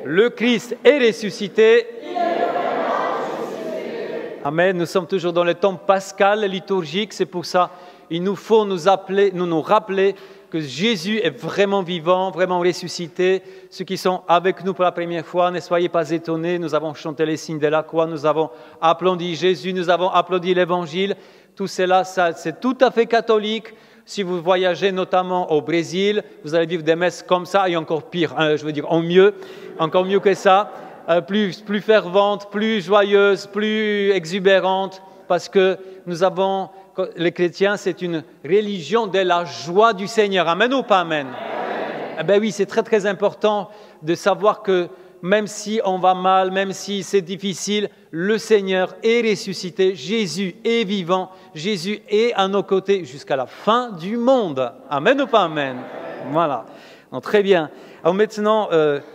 Le Christ est ressuscité. Amen. Nous sommes toujours dans le temps pascal liturgique. C'est pour ça qu'il nous faut nous rappeler que Jésus est vraiment vivant, vraiment ressuscité. Ceux qui sont avec nous pour la première fois, ne soyez pas étonnés. Nous avons chanté les signes de la croix, nous avons applaudi Jésus, nous avons applaudi l'Évangile. Tout cela, c'est tout à fait catholique. Si vous voyagez notamment au Brésil, vous allez vivre des messes comme ça et encore pire, encore mieux que ça, plus ferventes, plus joyeuses, plus exubérantes, parce que les chrétiens, c'est une religion de la joie du Seigneur. Amen ou pas amen? Eh bien oui, c'est très très important de savoir que même si on va mal, même si c'est difficile, le Seigneur est ressuscité, Jésus est vivant, Jésus est à nos côtés jusqu'à la fin du monde. Amen ou pas amen? Voilà. Donc, très bien. Alors maintenant,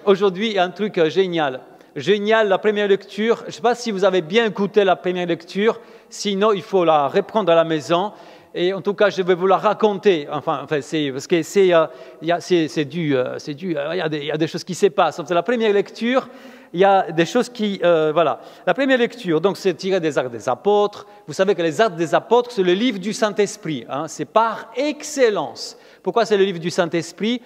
aujourd'hui, il y a un truc génial. Génial, la première lecture. Je ne sais pas si vous avez bien écouté la première lecture, sinon il faut la reprendre à la maison. Et en tout cas, je vais vous la raconter. Enfin, c'est parce que il y a des choses qui se passent. C'est la première lecture. Il y a des choses qui, voilà. La première lecture, donc, c'est tiré des Actes des Apôtres. Vous savez que les Actes des Apôtres, c'est le livre du Saint-Esprit. Hein, c'est par excellence. Pourquoi c'est le livre du Saint-Esprit?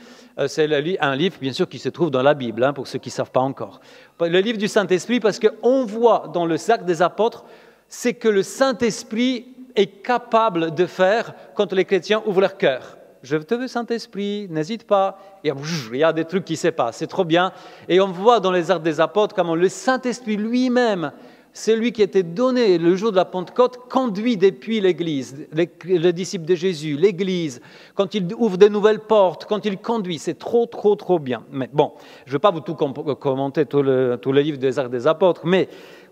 C'est un livre, bien sûr, qui se trouve dans la Bible, hein, pour ceux qui ne savent pas encore. Le livre du Saint-Esprit, parce qu'on voit dans le Actes des Apôtres, c'est que le Saint-Esprit est capable de faire quand les chrétiens ouvrent leur cœur. Je te veux, Saint-Esprit, n'hésite pas. Et il y a des trucs qui se passent, c'est trop bien. Et on voit dans les Actes des Apôtres comment le Saint-Esprit lui-même, celui qui était donné le jour de la Pentecôte, conduit depuis l'Église, les disciples de Jésus, l'Église, quand il ouvre de nouvelles portes, quand il conduit, c'est trop bien. Mais bon, je ne vais pas vous tout commenter, tout le livre des Actes des Apôtres, mais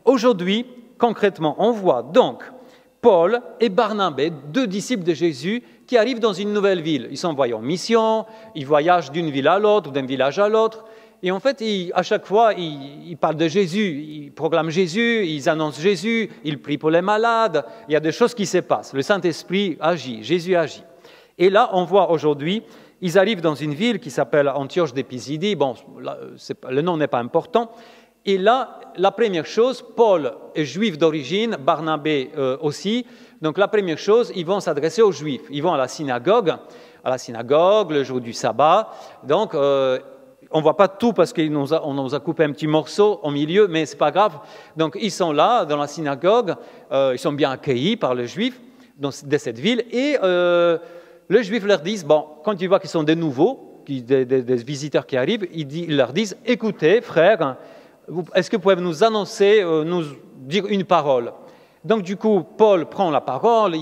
aujourd'hui, concrètement, on voit donc Paul et Barnabé, deux disciples de Jésus, qui arrivent dans une nouvelle ville. Ils sont envoyés en mission, ils voyagent d'une ville à l'autre, d'un village à l'autre. Et en fait, à chaque fois, ils parlent de Jésus, ils proclament Jésus, ils annoncent Jésus, ils prient pour les malades. Il y a des choses qui se passent. Le Saint-Esprit agit, Jésus agit. Et là, on voit aujourd'hui, ils arrivent dans une ville qui s'appelle Antioche de Pisidie. Bon, le nom n'est pas important. Et là, la première chose, Paul est juif d'origine, Barnabé aussi. Donc la première chose, ils vont s'adresser aux juifs. Ils vont à la synagogue le jour du sabbat. Donc, on ne voit pas tout parce qu'on nous a coupé un petit morceau au milieu, mais ce n'est pas grave. Donc ils sont là, dans la synagogue, ils sont bien accueillis par les juifs de cette ville. Et les juifs leur disent, bon, quand ils voient qu'ils sont des nouveaux, des visiteurs qui arrivent, ils leur disent, écoutez, frères, est-ce que vous pouvez nous annoncer, nous dire une parole? Donc du coup, Paul prend la parole.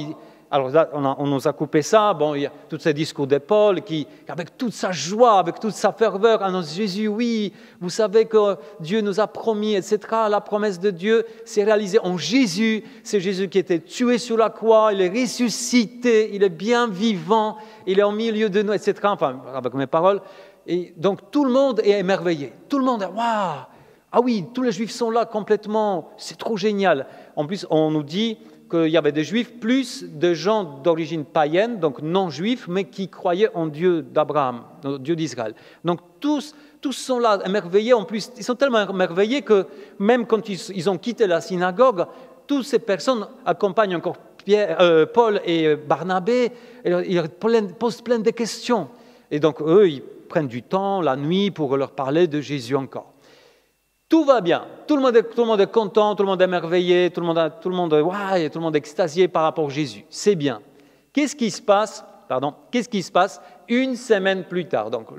Alors là, on nous a coupé ça. Bon, il y a tous ces discours de Paul qui, avec toute sa joie, avec toute sa ferveur, annonce Jésus, oui, vous savez que Dieu nous a promis, etc. La promesse de Dieu s'est réalisée en Jésus. C'est Jésus qui était tué sur la croix, il est ressuscité, il est bien vivant, il est au milieu de nous, etc. Enfin, avec mes paroles. Et donc tout le monde est émerveillé. Tout le monde est, waouh! Ah oui, tous les juifs sont là complètement, c'est trop génial. En plus, on nous dit qu'il y avait des juifs, plus de gens d'origine païenne, donc non juifs, mais qui croyaient en Dieu d'Abraham, au Dieu d'Israël. Donc tous sont là, émerveillés. En plus, ils sont tellement émerveillés que même quand ils ont quitté la synagogue, toutes ces personnes accompagnent encore Paul et Barnabé, et ils posent plein de questions. Et donc eux, ils prennent du temps, la nuit, pour leur parler de Jésus encore. Tout va bien, tout le monde est content, tout le monde est émerveillé, tout le monde est extasié par rapport à Jésus. C'est bien. Qu'est-ce qui se passe une semaine plus tard? Donc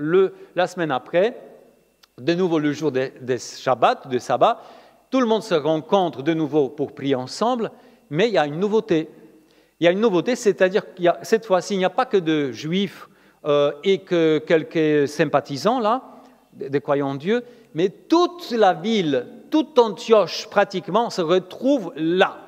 la semaine après, de nouveau le jour de sabbat, tout le monde se rencontre de nouveau pour prier ensemble, mais il y a une nouveauté. Il y a une nouveauté, c'est-à-dire qu'il y a, cette fois-ci, il n'y a pas que de juifs et que quelques sympathisants là, des croyants en Dieu, mais toute la ville, toute Antioche pratiquement se retrouve là.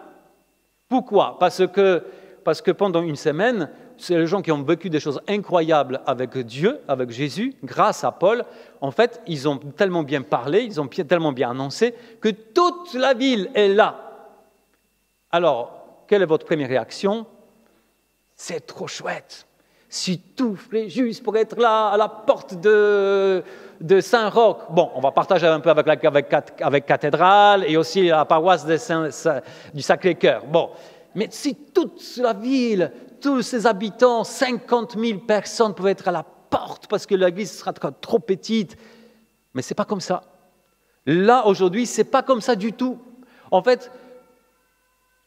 Pourquoi? Parce que pendant une semaine, c'est les gens qui ont vécu des choses incroyables avec Dieu, avec Jésus, grâce à Paul. En fait, ils ont tellement bien parlé, ils ont tellement bien annoncé que toute la ville est là. Alors, quelle est votre première réaction? C'est trop chouette. si tout ferait juste pour être là, à la porte de Saint-Roch. Bon, on va partager un peu avec Cathédrale et aussi la paroisse du Sacré-Cœur. Bon, mais si toute la ville, tous ses habitants, 50 000 personnes pouvaient être à la porte parce que l'église sera trop petite, mais ce n'est pas comme ça. Là, aujourd'hui, ce n'est pas comme ça du tout. En fait,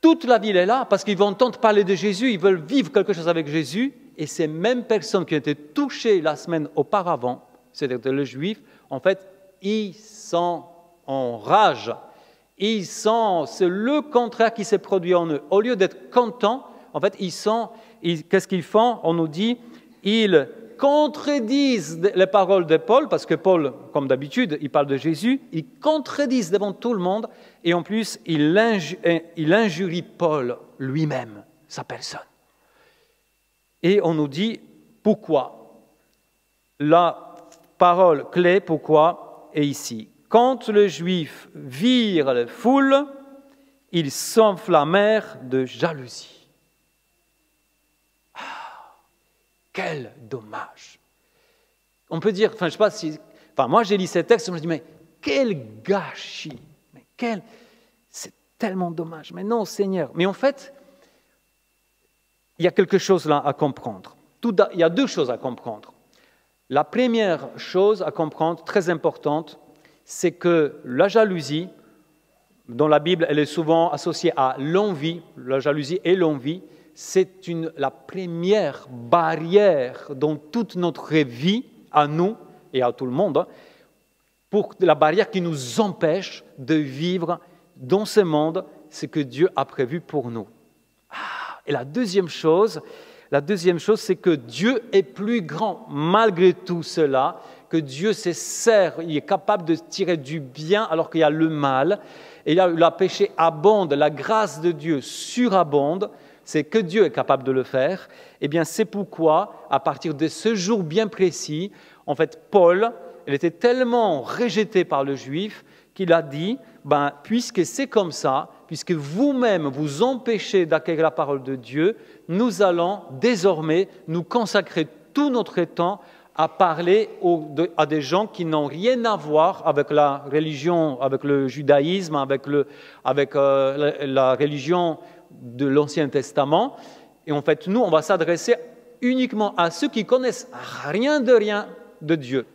toute la ville est là parce qu'ils vont entendre parler de Jésus, ils veulent vivre quelque chose avec Jésus, et ces mêmes personnes qui ont été touchées la semaine auparavant, c'est-à-dire les Juifs, en fait, ils sont en rage. C'est le contraire qui s'est produit en eux. Au lieu d'être contents, en fait, qu'est-ce qu'ils font? On nous dit, ils contredisent les paroles de Paul, parce que Paul, comme d'habitude, il parle de Jésus, ils contredisent devant tout le monde, et en plus, il injurie Paul lui-même, sa personne. Et on nous dit pourquoi. La parole clé, pourquoi, est ici. Quand les Juifs virent la foule, ils s'enflammèrent de jalousie. Ah, quel dommage! On peut dire, je sais pas si... moi j'ai lu ces textes, je me dis, mais quel gâchis! C'est tellement dommage. Mais non, Seigneur. Mais en fait, il y a quelque chose là à comprendre. Il y a deux choses à comprendre. La première chose à comprendre, très importante, c'est que la jalousie, dans la Bible, elle est souvent associée à l'envie, la jalousie et l'envie, c'est la première barrière dans toute notre vie, à nous et à tout le monde, pour la barrière qui nous empêche de vivre dans ce monde ce que Dieu a prévu pour nous. Et la deuxième chose, c'est que Dieu est plus grand malgré tout cela, que Dieu se sert, il est capable de tirer du bien alors qu'il y a le mal, et là où le péché abonde, la grâce de Dieu surabonde, c'est que Dieu est capable de le faire. Eh bien, c'est pourquoi, à partir de ce jour bien précis, en fait, Paul, il était tellement rejeté par le Juif qu'il a dit, puisque c'est comme ça, puisque vous-même vous empêchez d'accueillir la parole de Dieu, nous allons désormais nous consacrer tout notre temps à parler à des gens qui n'ont rien à voir avec la religion, avec le judaïsme, avec la religion de l'Ancien Testament. Et en fait, nous, on va s'adresser uniquement à ceux qui connaissent rien de Dieu.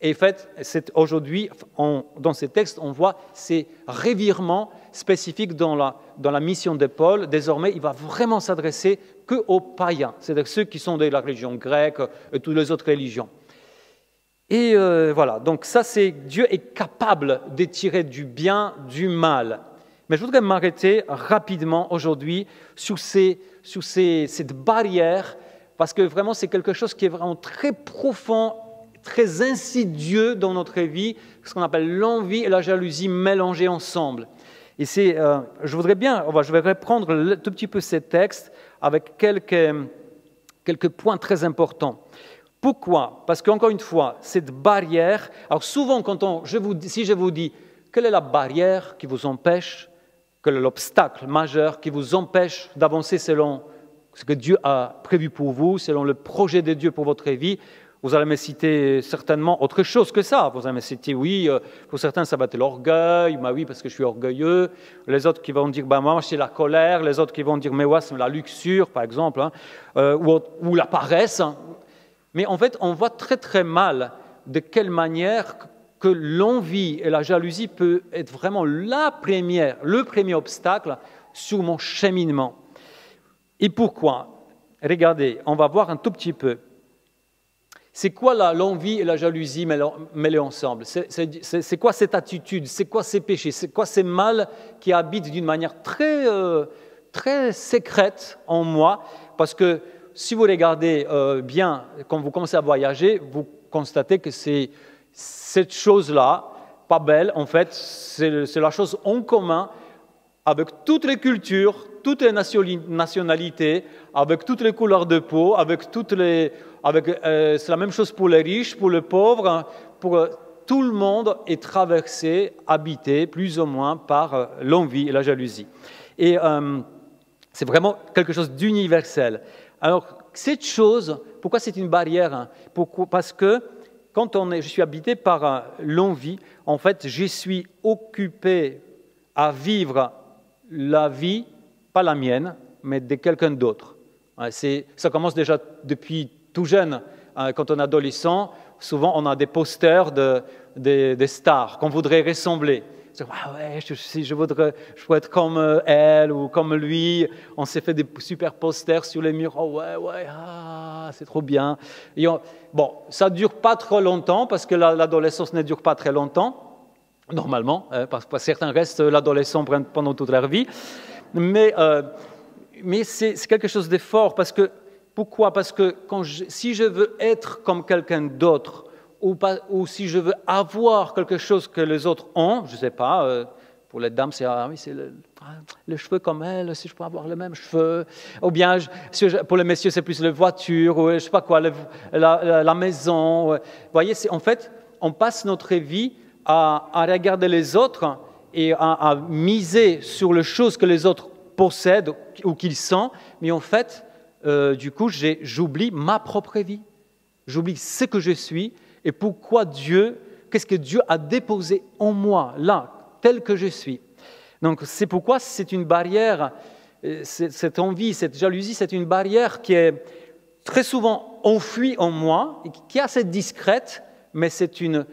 Et en fait, aujourd'hui, dans ces textes, on voit ces revirements spécifiques dans la mission de Paul. Désormais, il va vraiment s'adresser qu'aux païens, c'est-à-dire ceux qui sont de la religion grecque et toutes les autres religions. Et voilà, donc ça, Dieu est capable de tirer du bien du mal. Mais je voudrais m'arrêter rapidement aujourd'hui sur cette barrière, parce que vraiment, c'est quelque chose qui est vraiment très profond, très insidieux dans notre vie, ce qu'on appelle l'envie et la jalousie mélangées ensemble. Et je vais reprendre un tout petit peu ces textes avec quelques points très importants. Pourquoi? Parce qu'encore une fois, cette barrière, alors souvent si je vous dis, quelle est la barrière qui vous empêche, quel est l'obstacle majeur qui vous empêche d'avancer selon ce que Dieu a prévu pour vous, selon le projet de Dieu pour votre vie, vous allez me citer certainement autre chose que ça. Vous allez me citer, oui, pour certains, ça va être l'orgueil, oui, parce que je suis orgueilleux. Les autres qui vont dire, moi, c'est la colère. Les autres qui vont dire, mais ouais, c'est la luxure, par exemple, ou la paresse. Mais en fait, on voit très, très mal de quelle manière que l'envie et la jalousie peut être vraiment le premier obstacle sur mon cheminement. Et pourquoi? Regardez, on va voir un tout petit peu. C'est quoi l'envie et la jalousie mêlées ensemble? C'est quoi cette attitude? C'est quoi ces péchés? C'est quoi ces mal qui habitent d'une manière très, très secrète en moi? Parce que si vous regardez bien, quand vous commencez à voyager, vous constatez que c'est cette chose-là, pas belle, en fait, c'est la chose en commun avec toutes les cultures, toutes les nationalités, avec toutes les couleurs de peau, c'est la même chose pour les riches, pour les pauvres, tout le monde est traversé, habité, plus ou moins, par l'envie et la jalousie. Et c'est vraiment quelque chose d'universel. Alors, cette chose, pourquoi c'est une barrière? Parce que quand je suis habité par l'envie, en fait, je suis occupé à vivre la vie, pas la mienne, mais de quelqu'un d'autre. Ça commence déjà depuis tout jeune. Quand on est adolescent, souvent on a des posters des stars qu'on voudrait ressembler. Ah ouais, je voudrais être comme elle ou comme lui. On s'est fait des super posters sur les murs. Oh ouais, c'est trop bien. Bon, ça ne dure pas trop longtemps parce que l'adolescence ne dure pas très longtemps, normalement, parce que certains restent l'adolescent pendant toute leur vie. Mais c'est quelque chose de fort. Pourquoi? Parce que si je veux être comme quelqu'un d'autre, ou si je veux avoir quelque chose que les autres ont, je ne sais pas, pour les dames, c'est les cheveux comme elle, si je peux avoir les mêmes cheveux, ou bien pour les messieurs, c'est plus la voiture, ou je ne sais pas quoi, la maison. Vous voyez, en fait, on passe notre vie à regarder les autres et à miser sur les choses que les autres possèdent ou qu'ils sont, mais en fait, du coup, j'oublie ma propre vie, j'oublie ce que je suis, et pourquoi qu'est-ce que Dieu a déposé en moi, là, tel que je suis. Donc, c'est pourquoi c'est une barrière, cette envie, cette jalousie, c'est une barrière qui est très souvent enfuie en moi, et qui est assez discrète, mais c'est une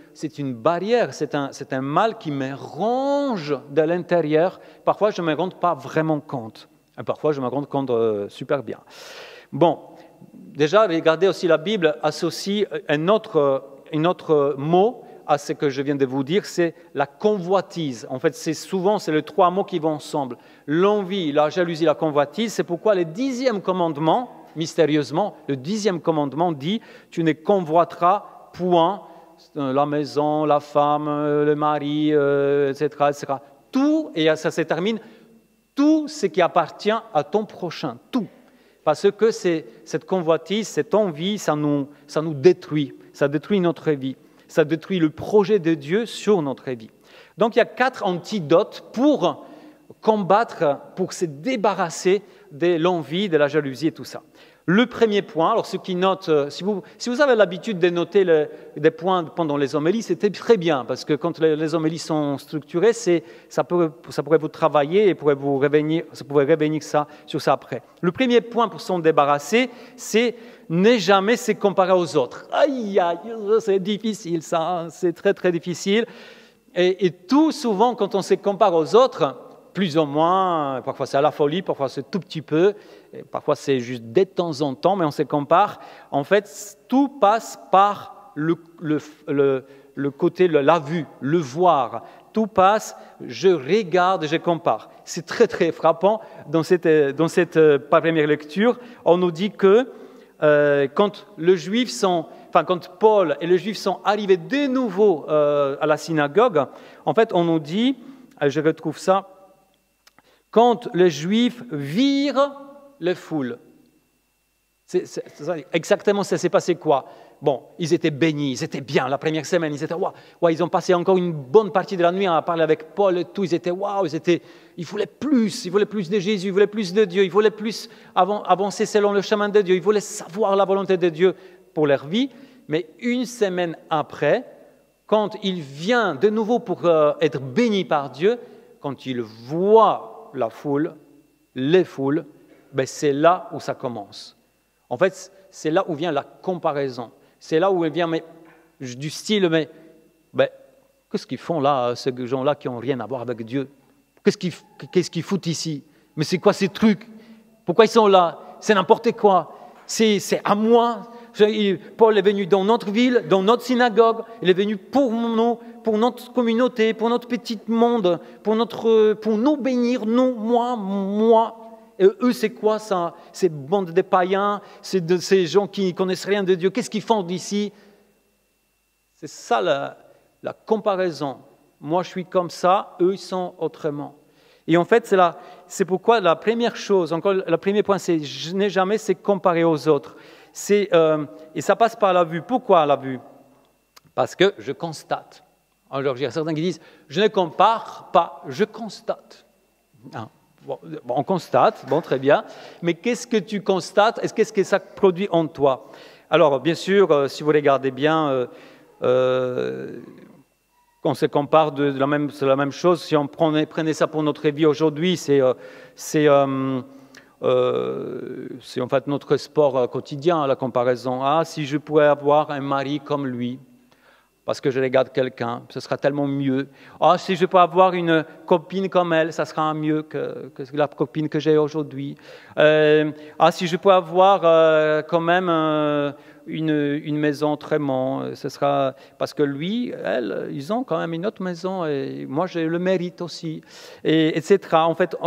barrière, c'est un mal qui me ronge de l'intérieur. Parfois, je ne me rends pas vraiment compte. Et parfois, je me rends compte super bien. Bon, déjà, regardez aussi la Bible associe un autre mot à ce que je viens de vous dire, c'est la convoitise. En fait, c'est les trois mots qui vont ensemble. L'envie, la jalousie, la convoitise. C'est pourquoi le 10e commandement, mystérieusement, le 10e commandement dit « Tu ne convoiteras point la maison, la femme, le mari, etc., etc. » Tout, et ça se termine, tout ce qui appartient à ton prochain, tout. Parce que cette convoitise, cette envie, ça nous détruit. Ça détruit notre vie. Ça détruit le projet de Dieu sur notre vie. Donc, il y a 4 antidotes pour combattre, pour se débarrasser de l'envie, de la jalousie et tout ça. Le premier point, alors ceux qui notent, si vous avez l'habitude de noter des points pendant les homélies, c'était très bien, parce que quand les homélies sont structurées, ça pourrait vous travailler et ça pourrait revenir sur ça après. Le premier point pour s'en débarrasser, c'est ne jamais se comparer aux autres. Aïe, c'est difficile ça, c'est très très difficile. Et tout souvent, quand on se compare aux autres, plus ou moins, parfois c'est à la folie, parfois c'est tout petit peu, parfois c'est juste de temps en temps, mais on se compare. En fait, tout passe par le côté, la vue, le voir. Tout passe, je regarde, je compare. C'est très très frappant dans cette première lecture. On nous dit que quand Paul et les Juifs sont arrivés de nouveau à la synagogue, en fait, on nous dit, je retrouve ça, quand les Juifs virent les foules. Exactement, ça s'est passé quoi? Bon, ils étaient bénis, ils étaient bien la première semaine, ils étaient waouh, ils ont passé encore une bonne partie de la nuit à parler avec Paul et tout, ils étaient waouh, ils voulaient plus de Jésus, ils voulaient plus de Dieu, ils voulaient plus avancer selon le chemin de Dieu, ils voulaient savoir la volonté de Dieu pour leur vie. Mais une semaine après, quand il vient de nouveau pour être béni par Dieu, quand il voit les foules, ben c'est là où ça commence. En fait, c'est là où vient la comparaison. C'est là où elle vient du style, qu'est-ce qu'ils font là, ces gens-là qui n'ont rien à voir avec Dieu? Qu'est-ce qu'ils foutent ici? Mais c'est quoi ces trucs? Pourquoi ils sont là? C'est n'importe quoi. C'est à moi. Paul est venu dans notre ville, dans notre synagogue. Il est venu pour nous, pour notre communauté, pour notre petit monde, pour nous bénir, nous, moi. Et eux, c'est quoi ça? Ces bandes de païens, ces gens qui ne connaissent rien de Dieu. Qu'est-ce qu'ils font d'ici? C'est ça la comparaison. Moi, je suis comme ça, eux, ils sont autrement. Et en fait, c'est pourquoi la première chose, encore le premier point, c'est je n'ai jamais se comparer aux autres. Et ça passe par la vue. Pourquoi la vue? Parce que je constate. Alors, il y a certains qui disent, je ne compare pas, je constate. bon, on constate, bon, très bien, mais qu'est-ce que tu constates et qu'est-ce que ça produit en toi? Alors, bien sûr, si vous regardez bien, on se compare c'est la même chose. Si on prenait ça pour notre vie aujourd'hui, c'est en fait notre sport quotidien, la comparaison. Ah, si je pouvais avoir un mari comme lui, parce que je regarde quelqu'un, ce sera tellement mieux. Ah, si je peux avoir une copine comme elle, ça sera mieux que la copine que j'ai aujourd'hui. Ah, si je peux avoir quand même une maison très ce sera parce que lui, elle, ils ont quand même une autre maison et moi j'ai le mérite aussi, et etc. En fait,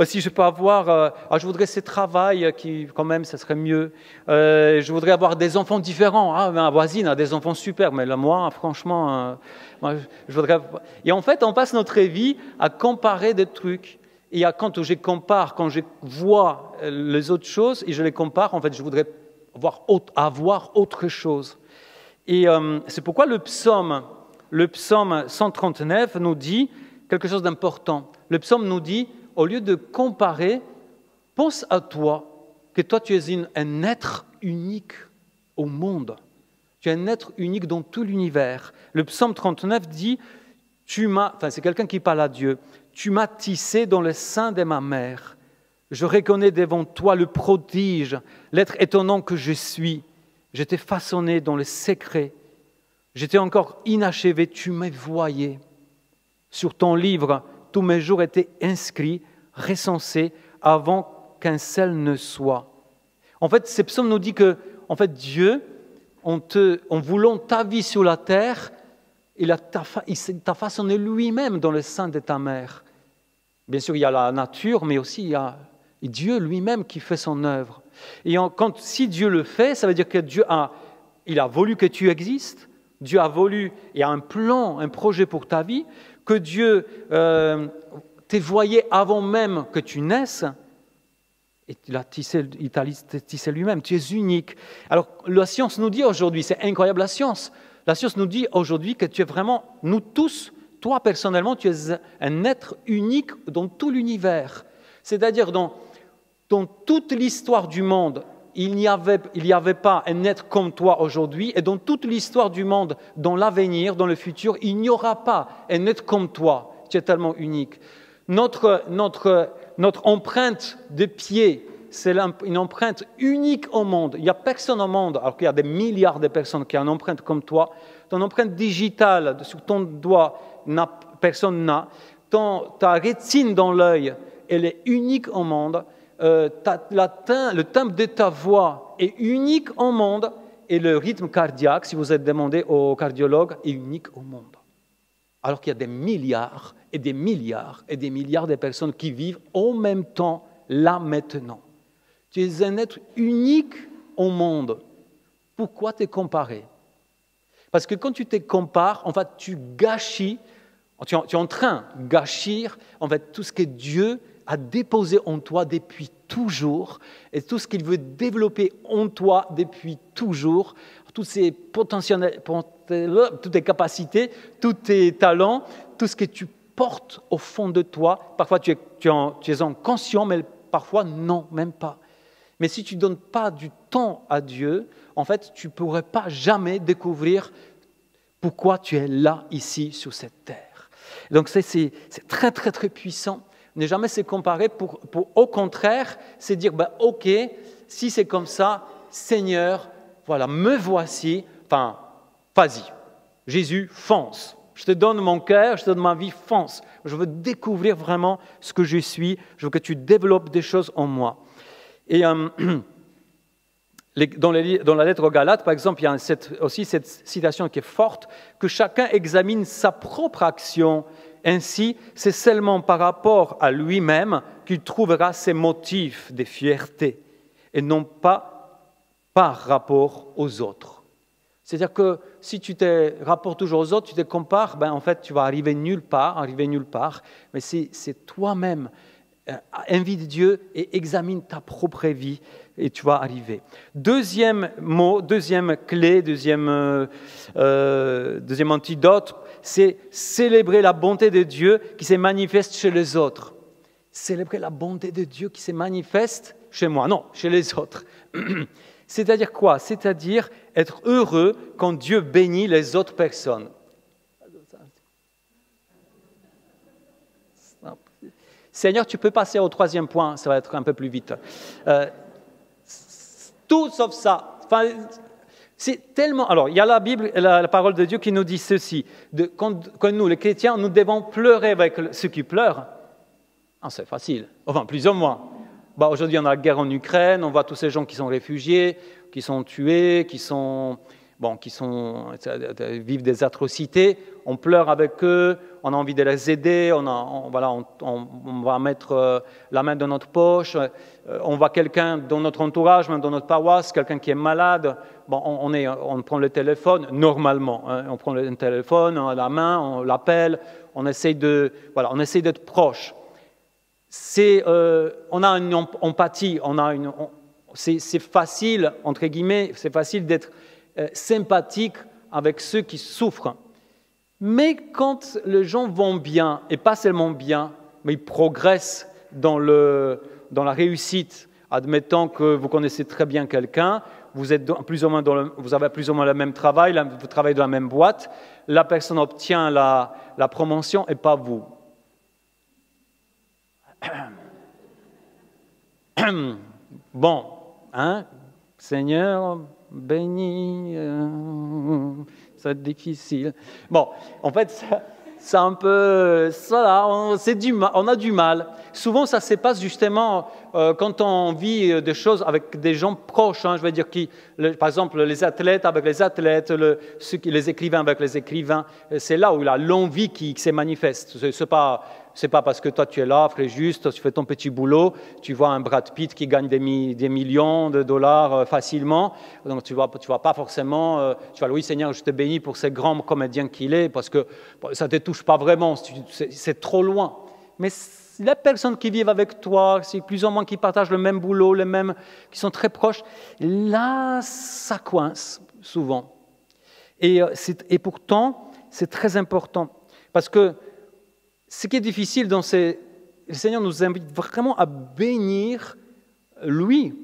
si je peux avoir, je voudrais ce travail qui, quand même, ça serait mieux. Je voudrais avoir des enfants différents. Ah, ma voisine a des enfants super, mais là, moi, franchement, moi, je voudrais. Et en fait, on passe notre vie à comparer des trucs. Et quand je compare, quand je vois les autres choses et je les compare, en fait, je voudrais avoir autre chose. Et c'est pourquoi le psaume 139 nous dit quelque chose d'important. Le psaume nous dit, au lieu de comparer, pense à toi, que toi tu es un être unique au monde. Tu es un être unique dans tout l'univers. Le psaume 39 dit, c'est quelqu'un qui parle à Dieu, tu m'as tissé dans le sein de ma mère. Je reconnais devant toi le prodige, l'être étonnant que je suis. Je t'ai façonné dans le secret. J'étais encore inachevé, tu me voyais. Sur ton livre, tous mes jours étaient inscrits, recensés, avant qu'un seul ne soit. En fait, ce psaume nous dit que, en fait, Dieu, en voulant ta vie sur la terre, il t'a façonné lui-même dans le sein de ta mère. Bien sûr, il y a la nature, mais aussi il y a Dieu lui-même qui fait son œuvre. Et si Dieu le fait, ça veut dire que Dieu a voulu que tu existes, Dieu a voulu, et a un plan, un projet pour ta vie, que Dieu t'ait voyé avant même que tu naisses, et il t'a tissé lui-même, tu es unique. Alors la science nous dit aujourd'hui, c'est incroyable la science nous dit aujourd'hui que tu es vraiment, nous tous, toi personnellement, tu es un être unique dans tout l'univers. C'est-à-dire dans toute l'histoire du monde, il n'y avait pas un être comme toi aujourd'hui, et dans toute l'histoire du monde, dans l'avenir, dans le futur, il n'y aura pas un être comme toi. Tu es tellement unique. Notre empreinte de pied, c'est une empreinte unique au monde. Il n'y a personne au monde, alors qu'il y a des milliards de personnes qui ont une empreinte comme toi. Ton empreinte digitale sur ton doigt, personne n'a. Ta rétine dans l'œil, elle est unique au monde. Le timbre de ta voix est unique au monde. Et le rythme cardiaque, si vous êtes demandé au cardiologue, est unique au monde. Alors qu'il y a des milliards et des milliards et des milliards de personnes qui vivent en même temps, là, maintenant. Tu es un être unique au monde. Pourquoi te comparer? Parce que quand tu te compares, en fait, tu es en train de gâcher en fait, tout ce que Dieu a déposé en toi depuis toujours et tout ce qu'il veut développer en toi depuis toujours, tous ses potentiels, toutes tes capacités, tous tes talents, tout ce que tu portes au fond de toi. Parfois, tu es en conscient, mais parfois, non, même pas. Mais si tu ne donnes pas du temps à Dieu, en fait, tu ne pourrais pas jamais découvrir pourquoi tu es là, ici, sur cette terre. Donc, c'est très, très, très puissant. Ne jamais se comparer pour au contraire, c'est dire, ok, si c'est comme ça, Seigneur, voilà, me voici, enfin, vas-y, Jésus, fonce. Je te donne mon cœur, je te donne ma vie, fonce. Je veux découvrir vraiment ce que je suis, je veux que tu développes des choses en moi. Et dans la lettre aux Galates, par exemple, il y a aussi cette citation qui est forte, que chacun examine sa propre action. Ainsi, c'est seulement par rapport à lui-même qu'il trouvera ses motifs de fierté et non pas par rapport aux autres. C'est-à-dire que si tu te rapportes toujours aux autres, tu te compares, en fait, tu vas arriver nulle part. Mais c'est toi-même. Invite Dieu et examine ta propre vie et tu vas arriver. Deuxième mot, deuxième clé, deuxième antidote, c'est célébrer la bonté de Dieu qui se manifeste chez les autres. célébrer la bonté de Dieu qui se manifeste chez moi, non, chez les autres. C'est-à-dire quoi? C'est-à-dire être heureux quand Dieu bénit les autres personnes. Seigneur, tu peux passer au 3e point, ça va être un peu plus vite. Tout sauf ça. Enfin, c'est tellement. Alors, il y a la Bible, la parole de Dieu qui nous dit ceci, que nous, les chrétiens, nous devons pleurer avec ceux qui pleurent. Ah, c'est facile, enfin, plus ou moins. Aujourd'hui, on a la guerre en Ukraine, on voit tous ces gens qui sont réfugiés, qui sont tués, qui vivent des atrocités. On pleure avec eux, on a envie de les aider, on va mettre la main dans notre poche. On voit quelqu'un dans notre entourage, même dans notre paroisse, quelqu'un qui est malade. On prend le téléphone, normalement. On prend le téléphone, on a la main, on l'appelle, on essaie d'être proche. On a une empathie, c'est facile, entre guillemets, c'est facile d'être sympathique avec ceux qui souffrent. Mais quand les gens vont bien, et pas seulement bien, mais ils progressent dans la réussite, admettons que vous connaissez très bien quelqu'un, vous avez plus ou moins le même travail, vous travaillez dans la même boîte, la personne obtient la promotion et pas vous. Bon, Seigneur, béni, ça va être difficile. Bon, en fait, c'est un peu ça là, on a du mal. Souvent, ça se passe justement quand on vit des choses avec des gens proches. Je veux dire, par exemple, les athlètes avec les athlètes, les écrivains avec les écrivains. C'est là où il y a l'envie qui se manifeste. C'est pas parce que toi tu es là, frère juste, tu fais ton petit boulot, tu vois un Brad Pitt qui gagne des millions de dollars facilement, donc tu vas pas forcément, tu vas oui Seigneur, je te bénis pour ce grand comédien qu'il est, parce que ça te touche pas vraiment, c'est trop loin. Mais les personnes qui vivent avec toi, c'est plus ou moins qui partagent le même boulot, les mêmes, qui sont très proches, là ça coince souvent. Et pourtant c'est très important, parce que ce qui est difficile le Seigneur nous invite vraiment à bénir lui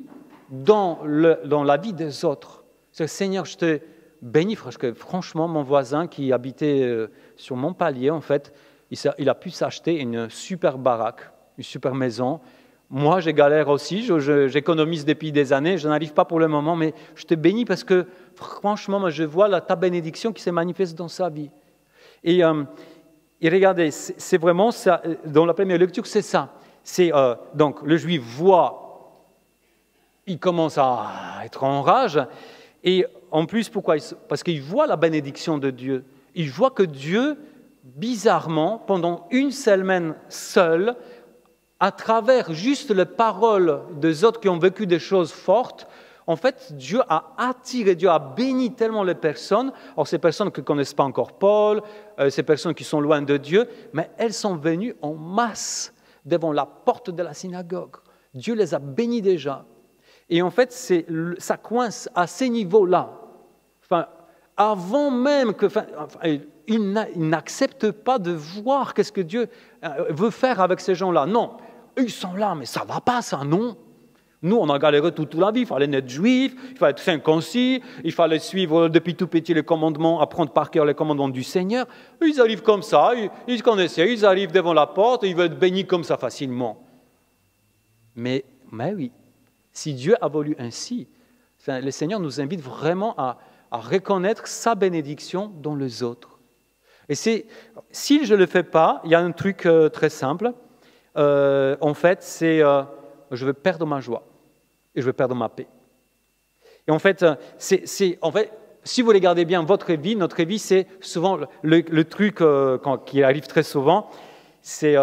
dans la vie des autres. C'est Seigneur, je te bénis, parce que franchement, mon voisin qui habitait sur mon palier, en fait, il a pu s'acheter une super baraque, une super maison. Moi, je galère aussi, j'économise depuis des années, je n'arrive pas pour le moment, mais je te bénis parce que franchement, moi, je vois ta bénédiction qui se manifeste dans sa vie. Et regardez, c'est vraiment ça, dans la première lecture, c'est ça. Donc, le Juif voit, il commence à être en rage, et en plus, pourquoi? Parce qu'il voit la bénédiction de Dieu. Il voit que Dieu, bizarrement, pendant une semaine seule, à travers juste les paroles des autres qui ont vécu des choses fortes, en fait, Dieu a attiré, Dieu a béni tellement les personnes. Alors, ces personnes qui ne connaissent pas encore Paul, ces personnes qui sont loin de Dieu, mais elles sont venues en masse devant la porte de la synagogue. Dieu les a bénies déjà. Et en fait, ça coince à ces niveaux-là. Enfin, avant même que... ils n'acceptent pas de voir qu'est-ce que Dieu veut faire avec ces gens-là. Non, ils sont là, mais ça ne va pas, ça, non. Nous, on a galéré toute la vie, il fallait être juif, il fallait être circoncis, il fallait suivre depuis tout petit les commandements, apprendre par cœur les commandements du Seigneur. Ils arrivent comme ça, ils connaissaient, ils arrivent devant la porte, ils veulent être bénis comme ça facilement. Mais oui, si Dieu a voulu ainsi, le Seigneur nous invite vraiment à reconnaître sa bénédiction dans les autres. Et si je ne le fais pas, il y a un truc très simple, en fait, c'est je vais perdre ma joie et je vais perdre ma paix. Et en fait, si vous regardez bien votre vie, notre vie, c'est souvent le truc qui arrive très souvent, c'est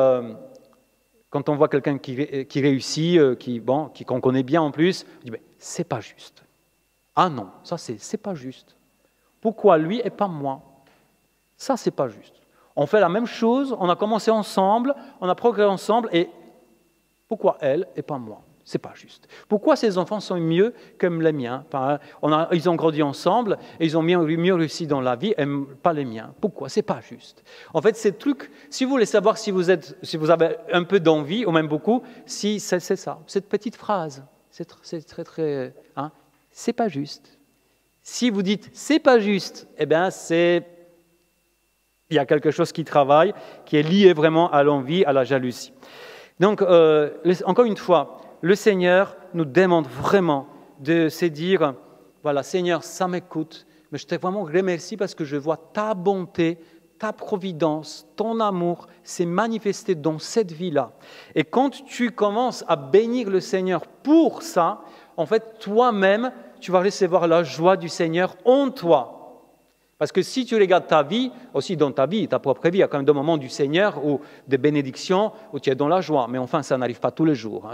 quand on voit quelqu'un qui réussit, qu'on connaît bien en plus, on dit ben, c'est pas juste. Ah non, ça c'est pas juste. Pourquoi lui et pas moi? Ça c'est pas juste. On fait la même chose, on a commencé ensemble, on a progressé ensemble et pourquoi elle et pas moi? C'est pas juste. Pourquoi ces enfants sont mieux que les miens? Ils ont grandi ensemble et ils ont mieux réussi dans la vie, et pas les miens. Pourquoi? C'est pas juste. En fait, ces trucs, si vous voulez savoir si vous avez un peu d'envie, ou même beaucoup, c'est ça, cette petite phrase. C'est très, c'est pas juste. Si vous dites c'est pas juste, eh bien il y a quelque chose qui travaille, qui est lié vraiment à l'envie, à la jalousie. Donc, encore une fois, le Seigneur nous demande vraiment de se dire, voilà, Seigneur, ça m'écoute, mais je te vraiment remercie parce que je vois ta bonté, ta providence, ton amour s'est manifesté dans cette vie-là. Et quand tu commences à bénir le Seigneur pour ça, en fait, toi-même, tu vas recevoir la joie du Seigneur en toi. Parce que si tu regardes ta vie, aussi dans ta vie, ta propre vie, il y a quand même des moments du Seigneur ou des bénédictions où tu es dans la joie. Mais enfin, ça n'arrive pas tous les jours.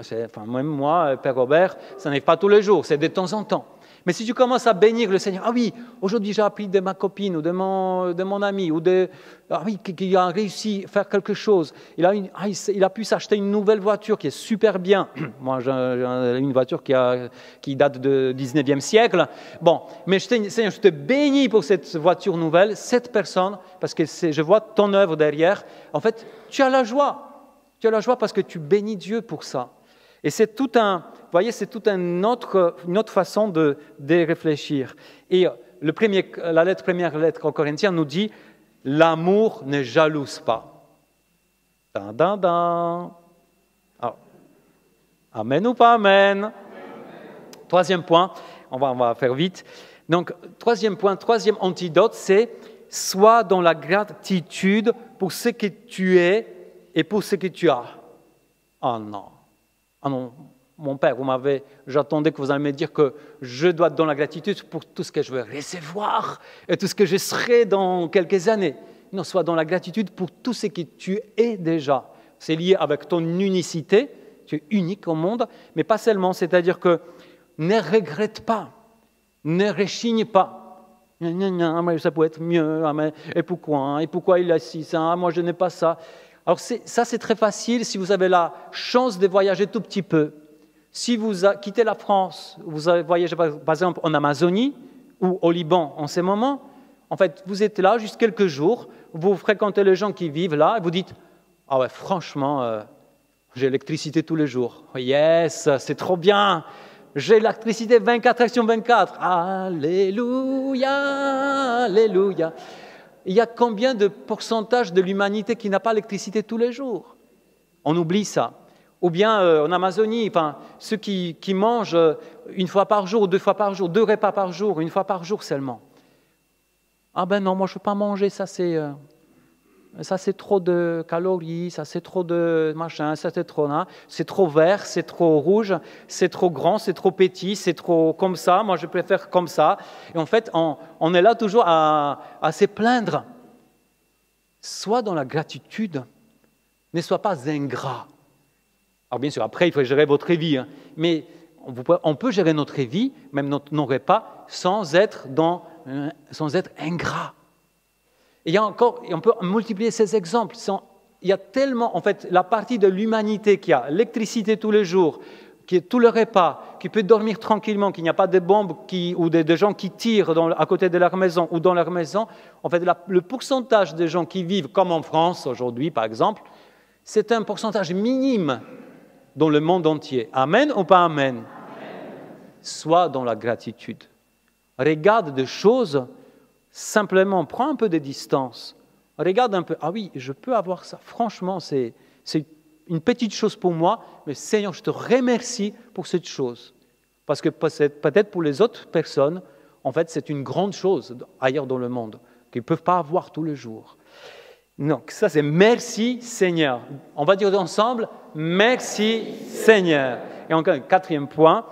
Même moi, Père Robert, ça n'arrive pas tous les jours, c'est de temps en temps. Mais si tu commences à bénir le Seigneur, ah oui, aujourd'hui j'ai appris de ma copine ou de mon ami, ou qu'il a réussi à faire quelque chose, il a pu s'acheter une nouvelle voiture qui est super bien. Moi j'ai une voiture qui date du 19e siècle. Bon, mais Seigneur, je te bénis pour cette voiture nouvelle, cette personne, parce que je vois ton œuvre derrière. En fait, tu as la joie. Tu as la joie parce que tu bénis Dieu pour ça. Et c'est tout c'est toute une autre façon de réfléchir. Et première lettre aux Corinthiens nous dit « L'amour ne jalouse pas ». Alors, amen ou pas amen? Troisième point, on va faire vite. Donc, troisième antidote, c'est « Sois dans la gratitude pour ce que tu es et pour ce que tu as ». Oh non. Ah non, mon Père, j'attendais que vous alliez me dire que je dois être dans la gratitude pour tout ce que je vais recevoir et tout ce que je serai dans quelques années. Non, sois dans la gratitude pour tout ce que tu es déjà. C'est lié avec ton unicité, tu es unique au monde, mais pas seulement, c'est-à-dire que ne regrette pas, ne rechigne pas. Ça peut être mieux, et pourquoi il a ci, ça, moi je n'ai pas ça. Alors ça, c'est très facile si vous avez la chance de voyager tout petit peu. Si vous quittez la France, vous avez voyagé par exemple en Amazonie ou au Liban en ce moment, en fait, vous êtes là juste quelques jours, vous fréquentez les gens qui vivent là et vous dites « Ah ouais, franchement, j'ai l'électricité tous les jours. Yes, c'est trop bien. J'ai l'électricité 24 heures sur 24. Alléluia, alléluia. » Il y a combien de pourcentage de l'humanité qui n'a pas l'électricité tous les jours? On oublie ça. Ou bien en Amazonie, ceux qui mangent une fois par jour, 2 fois par jour, 2 repas par jour, 1 fois par jour seulement. Ah ben non, moi je ne veux pas manger, ça c'est trop de calories, ça c'est trop de machin, ça c'est trop vert, c'est trop rouge, c'est trop grand, c'est trop petit, c'est trop comme ça, moi je préfère comme ça. Et en fait, on est là toujours à se plaindre. Sois dans la gratitude, ne sois pas ingrat. Alors bien sûr, après il faut gérer votre vie, mais on peut gérer notre vie, même nos repas, sans être ingrat. Et on peut multiplier ces exemples. Il y a tellement, en fait, la partie de l'humanité qui a l'électricité tous les jours, qui est tout le repas, qui peut dormir tranquillement, qu'il n'y a pas de bombes ou des gens qui tirent à côté de leur maison ou dans leur maison. En fait, le pourcentage de gens qui vivent comme en France aujourd'hui, par exemple, c'est un pourcentage minime dans le monde entier. Amen ou pas amen? Amen. Sois dans la gratitude. Regarde des choses. Simplement, prends un peu de distance, regarde un peu, ah oui, je peux avoir ça, franchement, c'est une petite chose pour moi, mais Seigneur, je te remercie pour cette chose. Parce que peut-être pour les autres personnes, en fait, c'est une grande chose ailleurs dans le monde, qu'ils ne peuvent pas avoir tous les jours. Donc, ça c'est merci Seigneur. On va dire ensemble, merci Seigneur. Et encore un 4e point,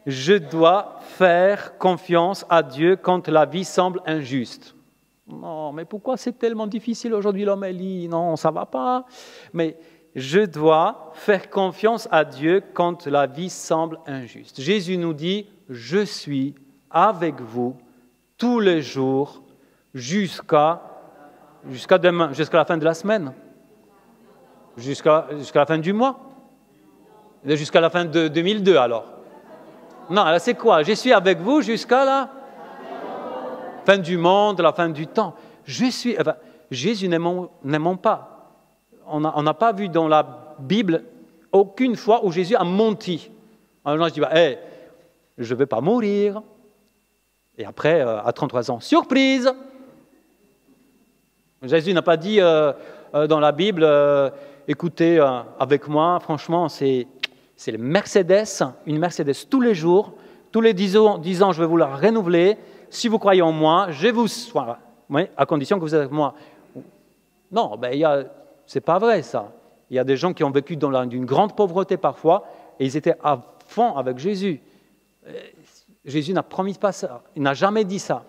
je dois faire confiance à Dieu quand la vie semble injuste. Non, mais pourquoi c'est tellement difficile aujourd'hui l'homélie? Non, ça ne va pas. Mais je dois faire confiance à Dieu quand la vie semble injuste. Jésus nous dit, je suis avec vous tous les jours jusqu'à demain, jusqu'à la fin de la semaine, jusqu'à la fin du mois. Jusqu'à la fin de 2002 alors. Non, là c'est quoi? Je suis avec vous jusqu'à la fin du monde, la fin du temps. Jésus n'aimons pas. On n'a pas vu dans la Bible aucune fois où Jésus a menti. Alors je dis, je ne vais pas mourir. Et après, à 33 ans, surprise! Jésus n'a pas dit dans la Bible, écoutez, avec moi, franchement, c'est le Mercedes, une Mercedes tous les jours, tous les 10 ans, je vais vous la renouveler. Si vous croyez en moi, je vous sois. Oui, à condition que vous êtes avec moi. Non, c'est pas vrai ça. Il y a des gens qui ont vécu dans d'une grande pauvreté parfois, et ils étaient à fond avec Jésus. Jésus n'a promis pas ça, il n'a jamais dit ça.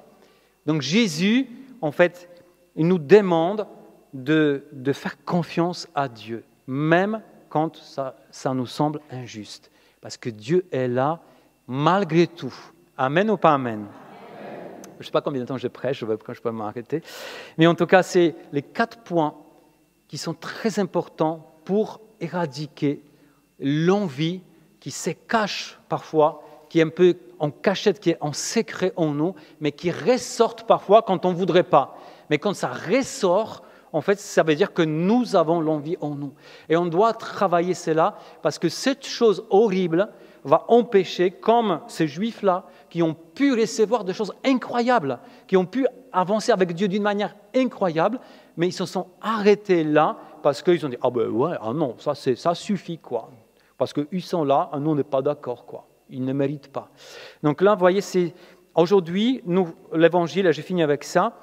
Donc Jésus, en fait, il nous demande de faire confiance à Dieu, même quand ça nous semble injuste. Parce que Dieu est là, malgré tout. Amen ou pas amen? Je ne sais pas combien de temps je prêche, quand je peux m'arrêter. Mais en tout cas, c'est les 4 points qui sont très importants pour éradiquer l'envie qui se cache parfois, qui est un peu en cachette, qui est en secret en nous, mais qui ressortent parfois quand on ne voudrait pas. Mais quand ça ressort, en fait, ça veut dire que nous avons l'envie en nous. Et on doit travailler cela parce que cette chose horrible va empêcher, comme ces Juifs-là, qui ont pu recevoir des choses incroyables, qui ont pu avancer avec Dieu d'une manière incroyable, mais ils se sont arrêtés là parce qu'ils ont dit « non, ça suffit, quoi. » Parce qu'ils sont là, nous, on n'est pas d'accord, quoi. Ils ne méritent pas. Donc là, vous voyez, aujourd'hui, l'Évangile, et j'ai fini avec ça,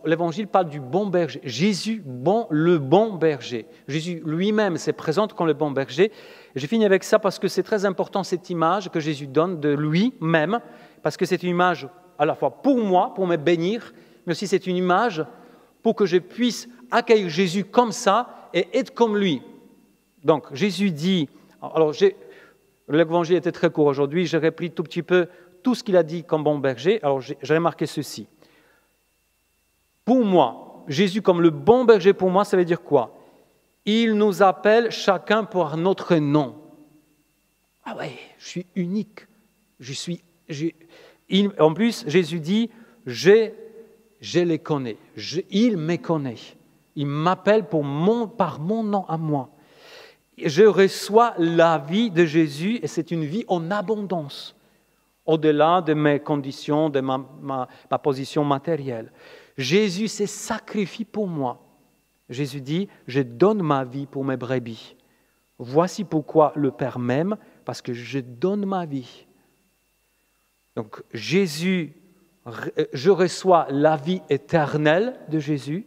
l'Évangile parle du bon berger. Jésus, le bon berger. Jésus lui-même se présente comme le bon berger. J'ai fini avec ça parce que c'est très important, cette image que Jésus donne de lui-même, parce que c'est une image à la fois pour moi, pour me bénir, mais aussi c'est une image pour que je puisse accueillir Jésus comme ça et être comme lui. Donc Jésus dit, alors l'Évangile était très court aujourd'hui, j'ai repris tout petit peu tout ce qu'il a dit comme bon berger. Alors j'ai remarqué ceci. Pour moi, Jésus comme le bon berger pour moi, ça veut dire quoi? Il nous appelle chacun par notre nom. Ah ouais, je suis unique. En plus, Jésus dit, je les connais. Il me connaît. Il m'appelle par mon nom à moi. Je reçois la vie de Jésus et c'est une vie en abondance, au-delà de mes conditions, de ma position matérielle. Jésus s'est sacrifié pour moi. Jésus dit, je donne ma vie pour mes brebis. Voici pourquoi le Père m'aime, parce que je donne ma vie. Donc Jésus, je reçois la vie éternelle de Jésus,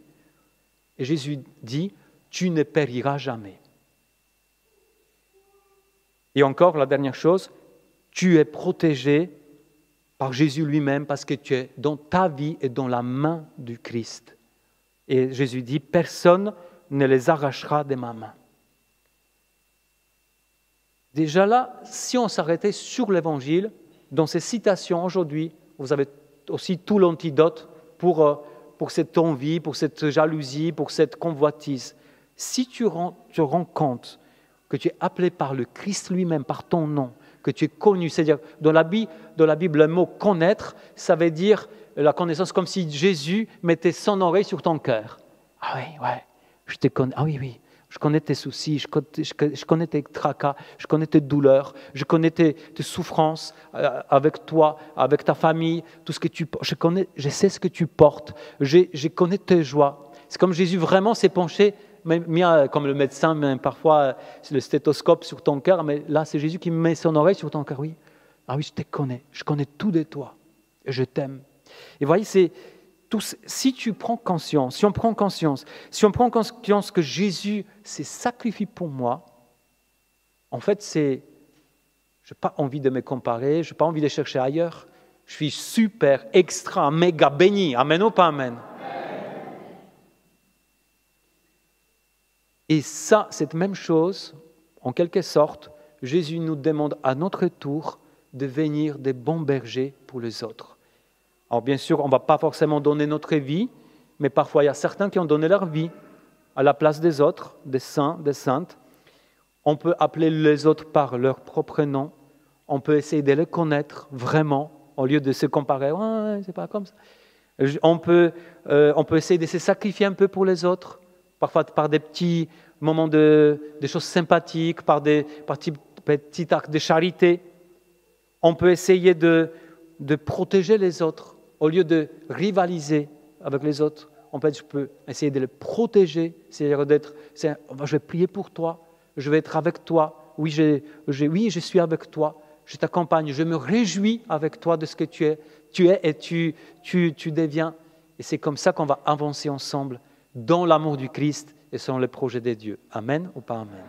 et Jésus dit, tu ne périras jamais. Et encore, la dernière chose, tu es protégé par Jésus lui-même parce que tu es dans ta vie et dans la main du Christ. Et Jésus dit, personne ne les arrachera de ma main. Déjà là, si on s'arrêtait sur l'Évangile, dans ces citations aujourd'hui, vous avez aussi tout l'antidote pour cette envie, pour cette jalousie, pour cette convoitise. Si tu te rends compte que tu es appelé par le Christ lui-même, par ton nom, que tu es connu, c'est-à-dire dans la Bible, le mot « connaître », ça veut dire la connaissance comme si Jésus mettait son oreille sur ton cœur. Ah oui, ouais, je te connais, ah oui, je connais tes soucis, je connais tes tracas, je connais tes douleurs, je connais tes souffrances avec toi, avec ta famille, tout ce que tu portes, je sais ce que tu portes, je connais tes joies. C'est comme Jésus vraiment s'est penché, comme le médecin met parfois le stéthoscope sur ton cœur, mais là c'est Jésus qui met son oreille sur ton cœur. Oui, ah oui, je connais tout de toi, et je t'aime. Et vous voyez, si on prend conscience que Jésus s'est sacrifié pour moi, en fait, je n'ai pas envie de me comparer, je n'ai pas envie de chercher ailleurs. Je suis super, extra, méga béni. Amen ou pas amen? Et ça, cette même chose, en quelque sorte, Jésus nous demande à notre tour de devenir des bons bergers pour les autres. Alors bien sûr, on ne va pas forcément donner notre vie, mais parfois il y a certains qui ont donné leur vie à la place des autres, des saints, des saintes. On peut appeler les autres par leur propre nom. On peut essayer de les connaître vraiment, au lieu de se comparer. Ouais, c'est pas comme ça. On peut essayer de se sacrifier un peu pour les autres, parfois par des petits moments de choses sympathiques, par petits actes de charité. On peut essayer de protéger les autres, au lieu de rivaliser avec les autres. Je peux essayer de les protéger, c'est-à-dire je vais prier pour toi, je vais être avec toi, oui, je suis avec toi, je t'accompagne, je me réjouis avec toi de ce que tu es et tu deviens. Et c'est comme ça qu'on va avancer ensemble dans l'amour du Christ et selon les projets de Dieu. Amen ou pas amen?